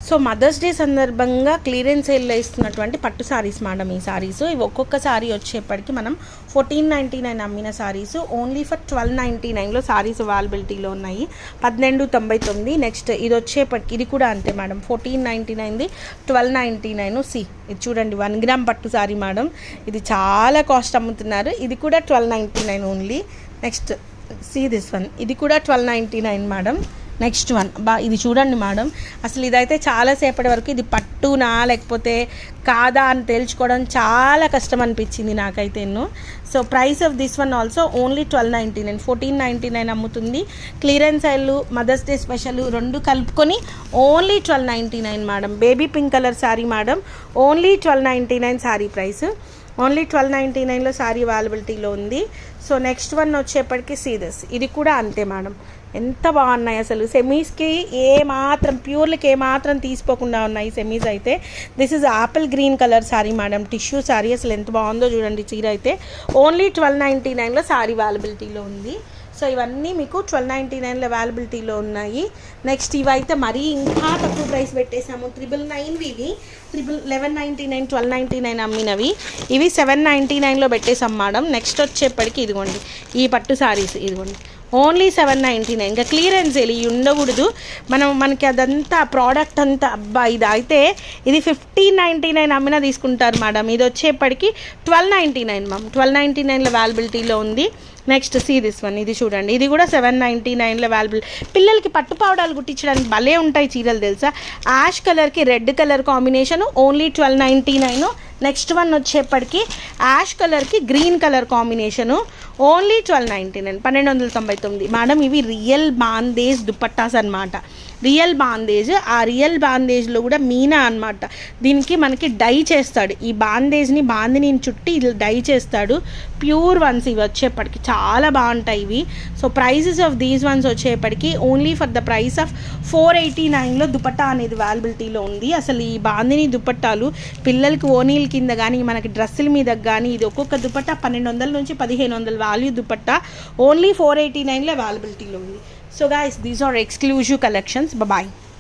So mothers day సందర్భంగా clearance సేల్లో ఇస్తున్నటువంటి పట్టు సారీస్ మేడం ఈ సారీస్. ఇవి ఒక్కొక్క సారీ వచ్చేప్పటికి మనం 1499 అమ్మిన సారీస్ ఓన్లీ ఫర్ 1299లో సారీస్ అవైలబిలిటీలో ఉన్నాయి. 1299. నెక్స్ట్ ఇది వచ్చేప్పటికి ఇది కూడా అంతే మేడం, 1499ది 1299. ఇది చూడండి 1 గ్రామ్ పట్టు సారీ మేడం, ఇది చాలా కాస్ట్ అమ్ముతున్నారు. ఇది కూడా 1299 ఓన్లీ. నెక్స్ట్ దిస్ వన్, ఇది కూడా 1299 మేడం. నెక్స్ట్ వన్ ఇది చూడండి మేడం, అసలు ఇదైతే చాలాసేపటి వరకు ఇది పట్టునా లేకపోతే కాదా అని తేల్చుకోవడం చాలా కష్టం అనిపించింది నాకైతే. So price of this one also only 1299. 1499 అమ్ముతుంది. Clearance sale, mother's day special రెండు కలుపుకొని only 1299 madam. Baby pink colour sari madam, only 1299 sari price. Only 1299లో శారీ అవైలబిలిటీలో ఉంది. సో నెక్స్ట్ వన్ వచ్చేప్పటికి సీదస్, ఇది కూడా అంతే మేడం. ఎంత బాగున్నాయి అసలు, సెమీస్కి ఏమాత్రం ప్యూర్లకి ఏమాత్రం తీసిపోకుండా ఉన్నాయి సెమీస్ అయితే. This is apple green colour sari madam, tissue sari. అసలు ఎంత బాగుందో చూడండి చీర అయితే. ఓన్లీ 1299లో శారీ అవైలబిలిటీలో ఉంది. సో ఇవన్నీ మీకు 1299లో అవైలబిలిటీలో ఉన్నాయి. నెక్స్ట్ ఇవైతే మరీ ఇంకా తక్కువ ప్రైస్ పెట్టేసాము, 999 ఇవి 1199 1299 అమ్మినవి ఇవి 799లో పెట్టేసాం మేడం. నెక్స్ట్ వచ్చేప్పటికి ఇదిగోండి ఈ పట్టు సారీస్, ఇదిగోండి ఓన్లీ 799. ఇంకా క్లియరెన్స్ ఇవి ఉండకూడదు, మనకి అదంతా ప్రోడక్ట్ అంతా అబ్బా. ఇది అయితే ఇది 1599 అమ్మినా తీసుకుంటారు మేడం. ఇది వచ్చేప్పటికి 1299 మ్యామ్, 1299లో అవైలబిలిటీలో ఉంది. నెక్స్ట్ దిస్ వన్, ఇది చూడండి, ఇది కూడా 799లో అవైలబుల్. పిల్లలకి పట్టు పావడాలు కుట్టించడానికి భలే ఉంటాయి చీరలు తెలుసా. యాష్ కలర్కి red colour combination only 1299. Next one వచ్చేప్పటికి యాష్ కలర్కి green colour combination only 1299, 1299 madam. ఇవి రియల్ బాందేజ్ దుపట్టాస్ అనమాట, రియల్ బాందేజ్. ఆ రియల్ బాందేజ్లో కూడా మీనా అనమాట. దీనికి మనకి డై చేస్తాడు, ఈ బాందిని చుట్టి ఇది డై చేస్తాడు. ప్యూర్ వన్స్ ఇవి వచ్చేప్పటికి చాలా బాగుంటాయి ఇవి. So prices of these ones వచ్చేప్పటికి only for the price of 489లో దుపట్టా అనేది అవైలబిలిటీలో ఉంది. అసలు ఈ బాందిని దుపట్టాలు పిల్లలకి ఓనీల కింద కానీ మనకి డ్రెస్సుల మీద కానీ ఇది ఒక్కొక్క దుపట్టా 1200 నుంచి 1500 వాల్యూ దుపట్టా ఓన్లీ 489లో అవైలబిలిటీలో ఉంది. So guys, these are exclusive collections. Bye bye.